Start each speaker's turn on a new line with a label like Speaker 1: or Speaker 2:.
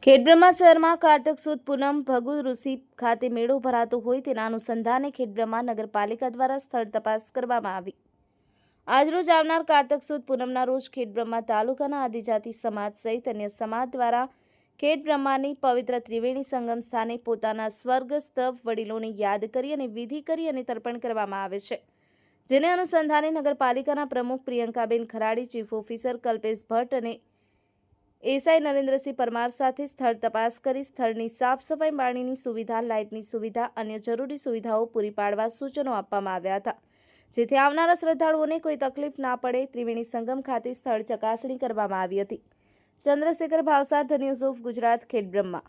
Speaker 1: ખેડબ્રહ્મા શહેરમાં કાર્તક સુદ પૂનમ ભગુ ઋષિ ખાતે મેળો ભરાતો હોય તેના અનુસંધાને ખેડબ્રહ્મા નગરપાલિકા દ્વારા સ્થળ તપાસ કરવામાં આવી। આજરોજ આવનાર કાર્તક સુદ પૂનમના રોજ ખેડબ્રહ્મા તાલુકાના આદિજાતિ સમાજ સહિત અન્ય સમાજ દ્વારા ખેડબ્રહ્માની પવિત્ર ત્રિવેણી સંગમ સ્થાને પોતાના સ્વર્ગસ્થ વડીલોને યાદ કરી અને વિધિ કરી અને તર્પણ કરવામાં આવે છે, જેને અનુસંધાને નગરપાલિકાના પ્રમુખ પ્રિયંકાબેન ખરાડી, ચીફ ઓફિસર કલ્પેશ ભટ્ટ અને એસઆઈ નરેન્દ્રસિંહ પરમાર સાથે સ્થળ તપાસ કરી સ્થળની સાફ સફાઈ, પાણીની સુવિધા, લાઇટની સુવિધા, અન્ય જરૂરી સુવિધાઓ પૂરી પાડવા સૂચનો આપવામાં આવ્યા હતા, જેથી આવનારા શ્રદ્ધાળુઓને કોઈ તકલીફ ના પડે। ત્રિવેણી સંગમ ખાતે સ્થળ ચકાસણી કરવામાં આવી હતી। Chandrashekhar Bhavsar, the news of Gujarat, Khedbrahma.